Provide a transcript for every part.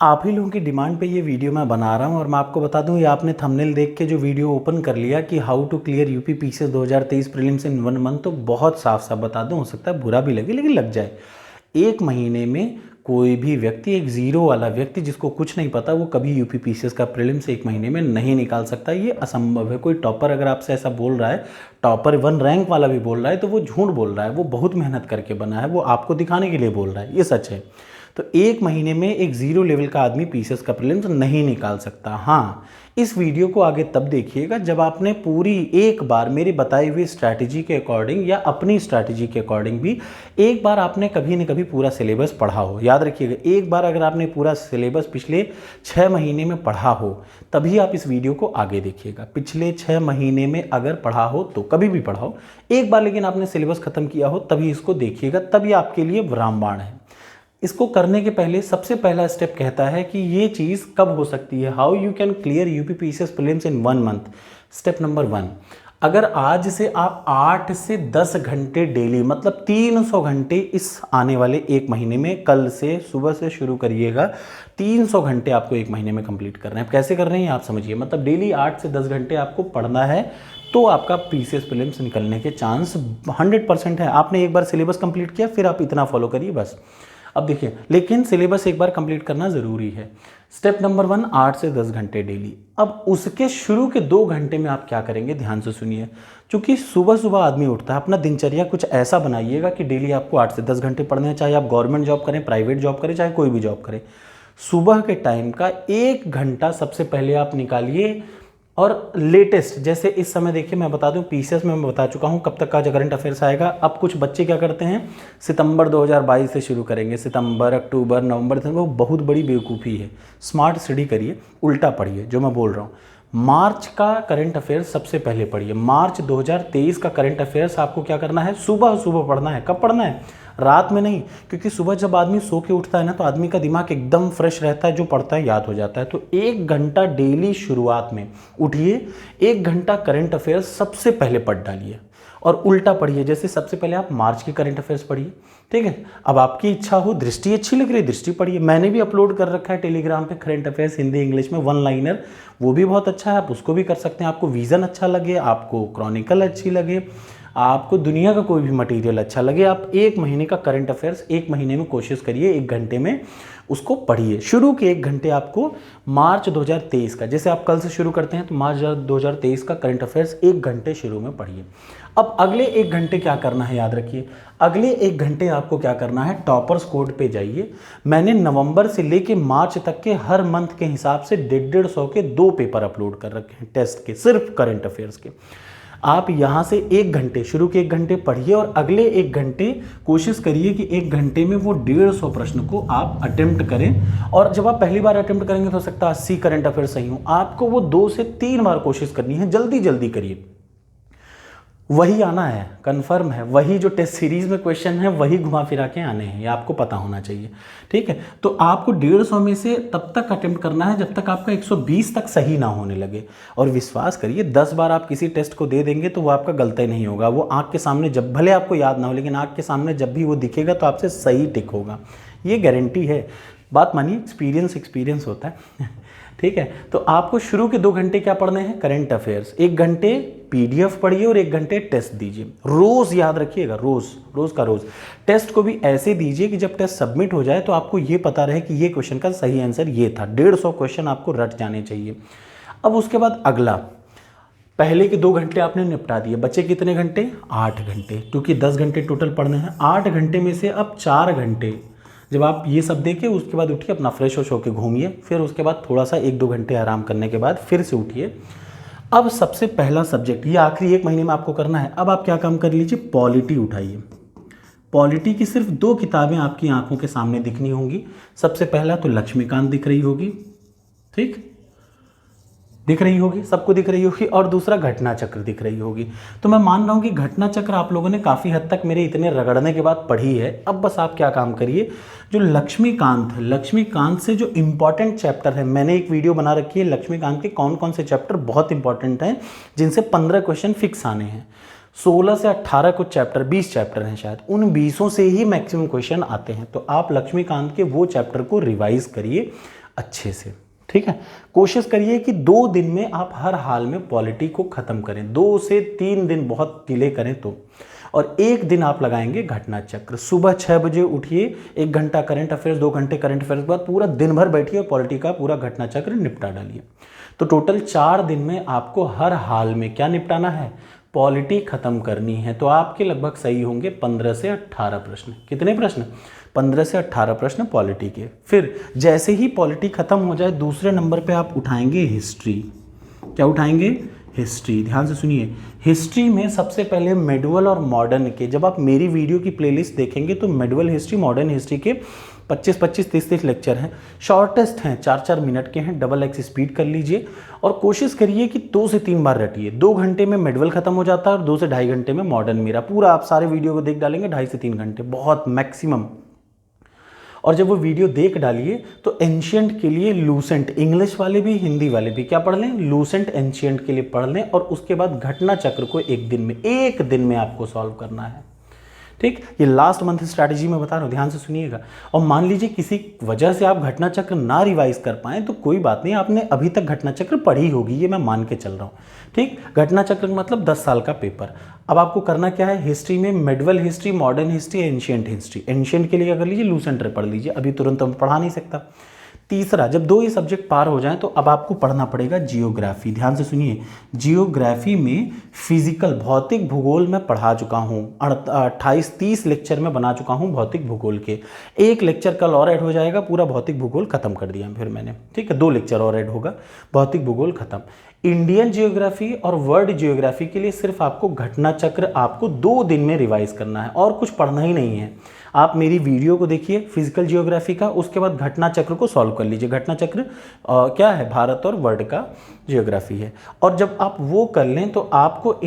आप ही लोगों की डिमांड पे ये वीडियो मैं बना रहा हूँ और मैं आपको बता दूँ, ये आपने थंबनेल देख के जो वीडियो ओपन कर लिया कि how to clear UP PCS 2023 prelims in 1 month, तो बहुत साफ साफ बता दूँ, हो सकता है बुरा भी लगे लेकिन लग जाए। एक महीने में कोई भी व्यक्ति, एक जीरो वाला व्यक्ति जिसको कुछ नहीं पता, वो कभी यूपी पीसीएस का प्रीलिम्स एक महीने में नहीं निकाल सकता। ये असंभव है। कोई टॉपर अगर आपसे ऐसा बोल रहा है, टॉपर 1 रैंक वाला भी बोल रहा है, तो वो झूठ बोल रहा है। वो बहुत मेहनत करके बना है, वो आपको दिखाने के लिए बोल रहा है, ये सच है। तो एक महीने में एक जीरो लेवल का आदमी पीसीएस का प्रीलिम्स नहीं निकाल सकता। हाँ, इस वीडियो को आगे तब देखिएगा जब आपने पूरी एक बार मेरी बताई हुई स्ट्रैटेजी के अकॉर्डिंग या अपनी स्ट्रैटेजी के अकॉर्डिंग भी एक बार आपने कभी न कभी पूरा सिलेबस पढ़ा हो। याद रखिएगा, एक बार अगर आपने पूरा सिलेबस पिछले 6 महीने में पढ़ा हो तभी आप इस वीडियो को आगे देखिएगा। पिछले 6 महीने में अगर पढ़ा हो तो, कभी भी पढ़ा हो एक बार, लेकिन आपने सिलेबस खत्म किया हो तभी इसको देखिएगा, तभी आपके लिए रामबाण है। इसको करने के पहले सबसे पहला स्टेप कहता है कि ये चीज़ कब हो सकती है, how you can clear UP PCS prelims in 1 month. Step number 1, अगर आज से आप 8 से 10 घंटे डेली, मतलब 300 घंटे इस आने वाले एक महीने में, कल से सुबह से शुरू करिएगा, 300 घंटे आपको एक महीने में कंप्लीट करना है। कैसे कर रहे हैं आप समझिए, मतलब डेली 8 से 10 घंटे आपको पढ़ना है, तो आपका पीसीएस प्रीलिम्स निकलने के चांस 100% है। आपने एक बार सिलेबस कंप्लीट किया, फिर आप इतना फॉलो करिए बस। अब देखिए, लेकिन सिलेबस एक बार कंप्लीट करना ज़रूरी है। स्टेप नंबर 1, 8 से 10 घंटे डेली। अब उसके शुरू के 2 घंटे में आप क्या करेंगे, ध्यान से सुनिए। क्योंकि सुबह सुबह आदमी उठता है, अपना दिनचर्या कुछ ऐसा बनाइएगा कि डेली आपको 8 से 10 घंटे पढ़ने हैं, चाहे आप गवर्नमेंट जॉब करें, प्राइवेट जॉब करें, चाहे कोई भी जॉब करें। सुबह के टाइम का 1 घंटा सबसे पहले आप निकालिए। और लेटेस्ट, जैसे इस समय देखिए, मैं बता दूं, पीसीएस में मैं बता चुका हूं कब तक का करंट अफेयर्स आएगा। अब कुछ बच्चे क्या करते हैं, सितंबर 2022 से शुरू करेंगे, सितंबर, अक्टूबर, नवंबर, दिसंबर। वो बहुत बड़ी बेवकूफ़ी है। स्मार्ट स्टडी करिए, उल्टा पढ़िए जो मैं बोल रहा हूँ। मार्च का करंट अफेयर्स सबसे पहले पढ़िए। मार्च 2023 का करंट अफेयर्स आपको क्या करना है, सुबह सुबह पढ़ना है। कब पढ़ना है, रात में नहीं, क्योंकि सुबह जब आदमी सो के उठता है ना, तो आदमी का दिमाग एकदम फ्रेश रहता है, जो पढ़ता है याद हो जाता है। तो 1 घंटा डेली शुरुआत में उठिए, 1 घंटा करंट अफेयर्स सबसे पहले पढ़ डालिए और उल्टा पढ़िए। जैसे सबसे पहले आप मार्च के करंट अफेयर्स पढ़िए, ठीक है। अब आपकी इच्छा हो, दृष्टि अच्छी लग रही है, दृष्टि पढ़िए। मैंने भी अपलोड कर रखा है टेलीग्राम पे करंट अफेयर्स हिंदी इंग्लिश में 1 लाइनर, वो भी बहुत अच्छा है, आप उसको भी कर सकते हैं। आपको विजन अच्छा लगे, आपको क्रॉनिकल अच्छी लगे, आपको दुनिया का कोई भी मटेरियल अच्छा लगे, आप 1 महीने का करंट अफेयर्स 1 महीने में कोशिश करिए 1 घंटे में उसको पढ़िए। शुरू के 1 घंटे आपको मार्च 2023 का, जैसे आप कल से शुरू करते हैं तो मार्च 2023 का करंट अफेयर्स 1 घंटे शुरू में पढ़िए। अब अगले 1 घंटे क्या करना है, याद रखिए, अगले 1 घंटे आपको क्या करना है, टॉपर्स कोड पे जाइए। मैंने नवंबर से लेके मार्च तक के हर मंथ के हिसाब से 150 के 2 पेपर अपलोड कर रखे हैं टेस्ट के, सिर्फ करंट अफेयर्स के। आप यहाँ से 1 घंटे, शुरू के 1 घंटे पढ़िए और अगले 1 घंटे कोशिश करिए कि 1 घंटे में वो 150 प्रश्न को आप अटेम्प्ट करें। और जब आप पहली बार अटेम्प्ट करेंगे तो हो सकता है 80 करंट अफेयर सही हो, आपको वो 2 से 3 बार कोशिश करनी है। जल्दी जल्दी करिए, वही आना है, कंफर्म है। वही जो टेस्ट सीरीज में क्वेश्चन है वही घुमा फिरा के आने हैं, ये आपको पता होना चाहिए, ठीक है। तो आपको 150 में से तब तक अटेम्प्ट करना है जब तक आपका 120 तक सही ना होने लगे। और विश्वास करिए, 10 बार आप किसी टेस्ट को दे देंगे तो वो आपका गलत ही नहीं होगा। वो आँख के सामने, जब भले आपको याद ना हो, लेकिन आँख के सामने जब भी वो दिखेगा तो आपसे सही टिक होगा, ये गारंटी है। बात मानिए, एक्सपीरियंस होता है ठीक है। तो आपको शुरू के 2 घंटे क्या पढ़ने हैं, करंट अफेयर्स। 1 घंटे पीडीएफ पढ़िए और 1 घंटे टेस्ट दीजिए। रोज याद रखिएगा, रोज का रोज। टेस्ट को भी ऐसे दीजिए कि जब टेस्ट सबमिट हो जाए तो आपको ये पता रहे कि ये क्वेश्चन का सही आंसर ये था। 150 क्वेश्चन आपको रट जाने चाहिए। अब उसके बाद अगला, पहले के 2 घंटे आपने निपटा दिए, बचे कितने घंटे, 8 घंटे, क्योंकि 10 घंटे टोटल पढ़ने हैं। 8 घंटे में से अब 4 घंटे, जब आप ये सब देखें उसके बाद उठिए, अपना फ्रेश हो के घूमिए, फिर उसके बाद थोड़ा सा 1-2 घंटे आराम करने के बाद फिर से उठिए। अब सबसे पहला सब्जेक्ट, ये आखिरी 1 महीने में आपको करना है। अब आप क्या काम कर लीजिए, पॉलिटी उठाइए। पॉलिटी की सिर्फ 2 किताबें आपकी आंखों के सामने दिखनी होंगी। सबसे पहला तो लक्ष्मीकांत दिख रही होगी, ठीक, दिख रही होगी, सबको दिख रही होगी। और दूसरा घटना चक्र दिख रही होगी। तो मैं मान रहा हूँ कि घटना चक्र आप लोगों ने काफ़ी हद तक मेरे इतने रगड़ने के बाद पढ़ी है। अब बस आप क्या काम करिए, जो लक्ष्मीकांत है, लक्ष्मीकांत से जो इंपॉर्टेंट चैप्टर है, मैंने एक वीडियो बना रखी है लक्ष्मीकांत के कौन कौन से चैप्टर बहुत इंपॉर्टेंट हैं, जिनसे 15 क्वेश्चन फिक्स आने हैं। 16 से 18 कुछ चैप्टर, 20 चैप्टर हैं शायद, उन 20 से ही मैक्सिमम क्वेश्चन आते हैं। तो आप लक्ष्मीकांत के वो चैप्टर को रिवाइज करिए। अच्छे से। ठीक है, कोशिश करिए कि 2 दिन में आप हर हाल में पॉलिटी को ख़त्म करें, 2 से 3 दिन बहुत डिले करें तो, और 1 दिन आप लगाएंगे घटना चक्र। सुबह 6 बजे उठिए, 1 घंटा करंट अफेयर्स, 2 घंटे करंट अफेयर्स के बाद पूरा दिन भर बैठिए और पॉलिटी का पूरा घटना चक्र निपटा डालिए। तो टोटल 4 दिन में आपको हर हाल में क्या निपटाना है, पॉलिटी खत्म करनी है। तो आपके लगभग सही होंगे 15 से 18 प्रश्न। कितने प्रश्न, 15 से 18 प्रश्न पॉलिटी के। फिर जैसे ही पॉलिटी खत्म हो जाए, दूसरे नंबर पे आप उठाएंगे हिस्ट्री। क्या उठाएंगे, हिस्ट्री। ध्यान से सुनिए, हिस्ट्री में सबसे पहले मेडुअल और मॉडर्न के, जब आप मेरी वीडियो की प्लेलिस्ट देखेंगे तो मेडुअल हिस्ट्री, मॉडर्न हिस्ट्री के 25-25, 30-30 लेक्चर हैं, शॉर्टेस्ट हैं, 4-4 मिनट के हैं, डबल एक्स स्पीड कर लीजिए और कोशिश करिए कि 2 से 3 बार रटिए। 2 घंटे में मेडुअल खत्म हो जाता है और 2 से ढाई घंटे में मॉडर्न। मेरा पूरा आप सारे वीडियो को देख डालेंगे 2.5 से 3 घंटे, बहुत मैक्सिमम। और जब वो वीडियो देख डालिए तो एंशियंट के लिए लूसेंट, इंग्लिश वाले भी हिंदी वाले भी क्या पढ़ लें, लूसेंट एंशियंट के लिए पढ़ लें, और उसके बाद घटना चक्र को एक दिन में आपको सॉल्व करना है। ठीक, ये लास्ट मंथ स्ट्रैटेजी में बता रहा हूँ, ध्यान से सुनिएगा। और मान लीजिए किसी वजह से आप घटना चक्र ना रिवाइज कर पाएँ तो कोई बात नहीं, आपने अभी तक घटना चक्र पढ़ी होगी, ये मैं मान के चल रहा हूँ। ठीक, घटना चक्र मतलब 10 साल का पेपर। अब आपको करना क्या है, हिस्ट्री में medieval history, modern history, ancient history. Ancient के लिए क्या कर लीजिए, लूसेंट पढ़ लीजिए, अभी तुरंत मैं पढ़ा नहीं सकता। तीसरा, जब 2 ये सब्जेक्ट पार हो जाएं तो अब आपको पढ़ना पड़ेगा जियोग्राफी। ध्यान से सुनिए, जियोग्राफी में फिजिकल, भौतिक भूगोल में पढ़ा चुका हूँ, 28-30 लेक्चर में बना चुका हूँ भौतिक भूगोल के। 1 लेक्चर कल और ऐड हो जाएगा, पूरा भौतिक भूगोल खत्म कर दिया फिर मैंने। ठीक है, 2 लेक्चर और ऐड होगा, भौतिक भूगोल खत्म। इंडियन जियोग्राफी और वर्ल्ड जियोग्राफी के लिए सिर्फ आपको घटना चक्र आपको 2 दिन में रिवाइज करना है और कुछ पढ़ना ही नहीं है। आप मेरी वीडियो को देखिए फिजिकल जियोग्राफी का, उसके बाद घटना चक्र को सॉल्व कर लीजिए। घटना चक्र क्या है, भारत और वर्ल्ड का जियोग्राफी है। और जब आप वो कर लें तो आपको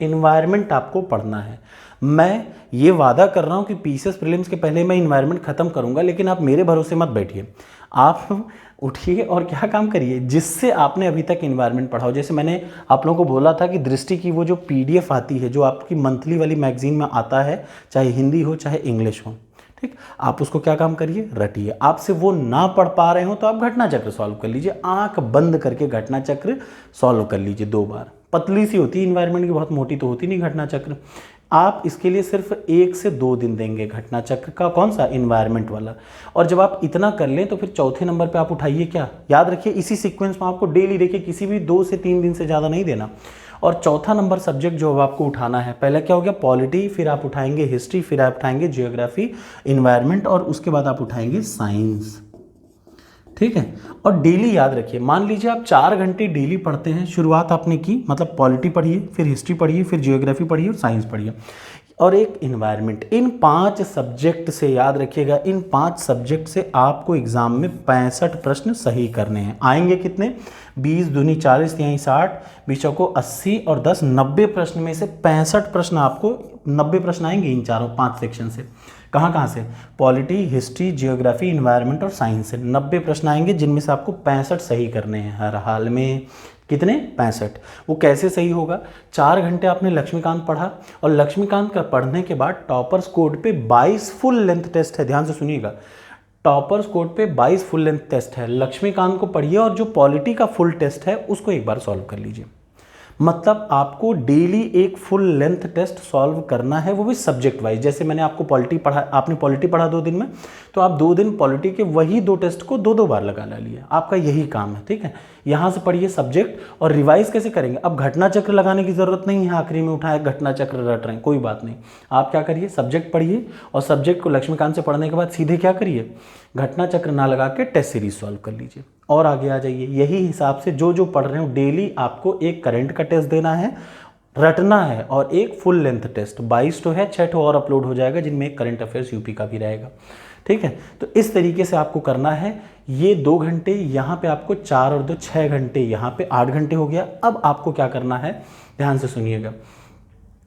इन्वायरमेंट आपको पढ़ना है। मैं ये वादा कर रहा हूँ कि पीसीएस प्रीलिम्स के पहले मैं इन्वायरमेंट ख़त्म करूँगा, लेकिन आप मेरे भरोसे मत बैठिए। आप उठिए और क्या काम करिए जिससे आपने अभी तक इन्वायरमेंट पढ़ा हो। जैसे मैंने आप लोगों को बोला था कि दृष्टि की वो जो पीडीएफ आती है, जो आपकी मंथली वाली मैगजीन में आता है, चाहे हिंदी हो चाहे इंग्लिश हो, ठीक, आप उसको क्या काम करिए, रटिए। आपसे वो ना पढ़ पा रहे हो तो आप घटना चक्र सॉल्व कर लीजिए, आंख बंद करके घटना चक्र सॉल्व कर लीजिए 2 बार। पतली सी होती है इन्वायरमेंट की, बहुत मोटी तो होती नहीं घटना चक्र। आप इसके लिए सिर्फ 1 से 2 दिन देंगे घटना चक्र का, कौन सा, इन्वायरमेंट वाला। और जब आप इतना कर लें तो फिर चौथे नंबर पे आप उठाइए क्या, याद रखिए इसी सीक्वेंस में आपको डेली देखिए, किसी भी 2 से 3 दिन से ज़्यादा नहीं देना। और चौथा नंबर सब्जेक्ट जो अब आपको उठाना है, पहले क्या हो गया, पॉलिटी, फिर आप उठाएंगे हिस्ट्री, फिर आप उठाएंगे जियोग्राफी, इन्वायरमेंट, और उसके बाद आप उठाएंगे साइंस। ठीक है, और डेली याद रखिए, मान लीजिए आप 4 घंटे डेली पढ़ते हैं, शुरुआत आपने की, मतलब पॉलिटी पढ़िए, फिर हिस्ट्री पढ़िए, फिर जियोग्राफी पढ़िए और साइंस पढ़िए और एक इन्वायरमेंट। इन 5 सब्जेक्ट से, याद रखिएगा, इन 5 सब्जेक्ट से आपको एग्जाम में 65 प्रश्न सही करने हैं। आएंगे कितने, 20 दूनी 40, यहीं 60, 20 को 80 और 10 90 प्रश्न में से 65 प्रश्न आपको, 90 प्रश्न आएंगे इन 5 सेक्शन से। कहाँ से, पॉलिटी, हिस्ट्री, जियोग्राफी, इन्वायरमेंट और साइंस से 90 प्रश्न आएंगे, जिनमें से आपको 65 सही करने हैं हर हाल में। कितने, 65। वो कैसे सही होगा, 4 घंटे आपने लक्ष्मीकांत पढ़ा और लक्ष्मीकांत का पढ़ने के बाद टॉपर्स कोड पे 22 फुल लेंथ टेस्ट है। ध्यान से सुनिएगा, टॉपर्स कोड पे 22 फुल लेंथ टेस्ट है। लक्ष्मीकांत को पढ़िए और जो पॉलिटी का फुल टेस्ट है उसको एक बार सॉल्व कर लीजिए। मतलब आपको डेली एक फुल लेंथ टेस्ट सॉल्व करना है, वो भी सब्जेक्ट वाइज। जैसे मैंने आपको पॉलिटी पढ़ा, आपने पॉलिटी पढ़ा 2 दिन में, तो आप 2 दिन पॉलिटी के वही 2 टेस्ट को 2-2 बार लगा लिया, आपका यही काम है। ठीक है, यहाँ से पढ़िए सब्जेक्ट और रिवाइज कैसे करेंगे। अब घटना चक्र लगाने की जरूरत नहीं है, आखिरी में उठाए घटना चक्र रट रहे हैं, कोई बात नहीं। आप क्या करिए, सब्जेक्ट पढ़िए और सब्जेक्ट को लक्ष्मीकांत से पढ़ने के बाद सीधे क्या करिए, घटना चक्र ना लगा के टेस्ट सीरीज सॉल्व कर लीजिए और आगे आ जाइए। यही हिसाब से जो जो पढ़ रहे हो डेली आपको एक करंट का टेस्ट देना है, रटना है, और एक फुल लेंथ टेस्ट। 22 तो है, 6 और अपलोड हो जाएगा, जिनमें एक करंट अफेयर्स यूपी का भी रहेगा। ठीक है, तो इस तरीके से आपको करना है। ये 2 घंटे यहाँ पे आपको, 4 और 2 6 घंटे, यहाँ पे 8 घंटे हो गया। अब आपको क्या करना है, ध्यान से सुनिएगा,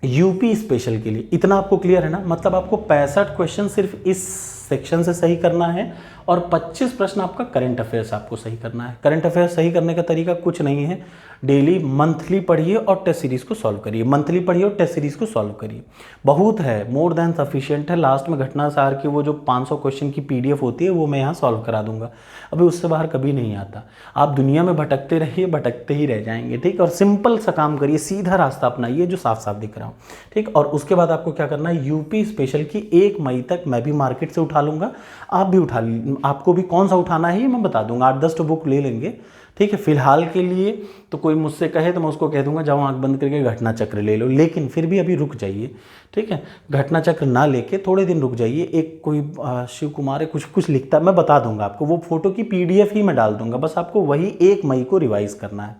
यूपी स्पेशल के लिए इतना आपको क्लियर है ना, मतलब आपको 65 क्वेश्चन सिर्फ इस सेक्शन से सही करना है और 25 प्रश्न आपका करंट अफेयर्स आपको सही करना है। करंट अफेयर्स सही करने का तरीका कुछ नहीं है, डेली मंथली पढ़िए और टेस्ट सीरीज़ को सॉल्व करिए, मंथली पढ़िए और टेस्ट सीरीज़ को सॉल्व करिए, बहुत है, मोर देन सफिशिएंट है। लास्ट में घटना सार की वो जो 500 क्वेश्चन की PDF होती है वो मैं यहाँ सॉल्व करा दूंगा, अभी उससे बाहर कभी नहीं आता। आप दुनिया में भटकते रहिए, भटकते ही रह जाएंगे, ठीक। और सिंपल सा काम करिए, सीधा रास्ता अपनाइए जो साफ साफ दिख रहा हूँ, ठीक। और उसके बाद आपको क्या करना है, यूपी स्पेशल की 1 मई तक मैं भी मार्केट से उठा लूँगा, आप भी उठा लीजिए, आपको भी कौन सा उठाना है ये मैं बता दूंगा, 8-10 तो बुक ले लेंगे, ठीक है। फिलहाल के लिए तो कोई मुझसे कहे तो मैं उसको कह दूंगा जाओ आंख बंद करके घटना चक्र ले लो, लेकिन फिर भी अभी रुक जाइए, ठीक है। घटना चक्र ना लेके थोड़े दिन रुक जाइए। एक कोई शिव कुमार है, कुछ लिखता है, मैं बता दूंगा आपको, वो फोटो की PDF ही मैं डाल दूंगा, बस आपको वही 1 मई को रिवाइज करना है,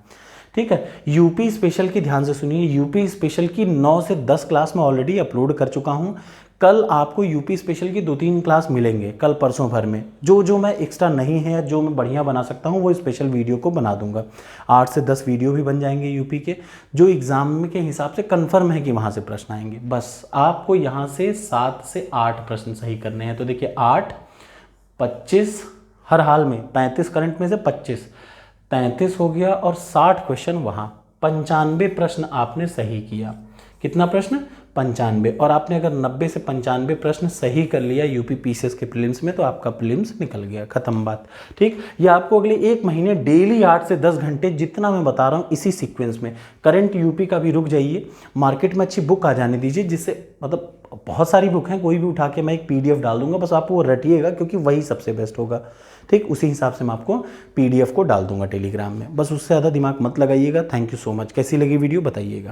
ठीक है। यूपी स्पेशल की ध्यान से सुनिए, यूपी स्पेशल की 9 से 10 क्लास में ऑलरेडी अपलोड कर चुका हूँ। कल आपको यूपी स्पेशल की 2-3 क्लास मिलेंगे, कल परसों भर में, जो मैं एक्स्ट्रा नहीं है, जो मैं बढ़िया बना सकता हूँ वो स्पेशल वीडियो को बना दूंगा। 8 से 10 वीडियो भी बन जाएंगे यूपी के, जो एग्जाम के हिसाब से कन्फर्म है कि वहाँ से प्रश्न आएंगे। बस आपको यहाँ से 7 से 8 प्रश्न सही करने हैं। तो देखिए 8, 25, हर हाल में 35 करंट में से 25, 33 हो गया और 60 क्वेश्चन वहाँ, 95 प्रश्न आपने सही किया। कितना प्रश्न? 95। और आपने अगर 90 से 95 प्रश्न सही कर लिया यूपी PCS के प्रीलिम्स में तो आपका प्रीलिम्स निकल गया, खत्म बात, ठीक। ये आपको अगले 1 महीने डेली 8 से 10 घंटे जितना मैं बता रहा हूँ इसी सीक्वेंस में, करंट यूपी का भी रुक जाइए, मार्केट में अच्छी बुक आ जाने दीजिए, जिससे मतलब बहुत सारी बुक हैं, कोई भी उठा के मैं एक PDF डाल दूंगा, बस आप वो रटिएगा क्योंकि वही सबसे बेस्ट होगा, ठीक। उसी हिसाब से मैं आपको PDF को डाल दूंगा टेलीग्राम में, बस उससे ज़्यादा दिमाग मत लगाइएगा। Thank you so much. कैसी लगी वीडियो बताइएगा।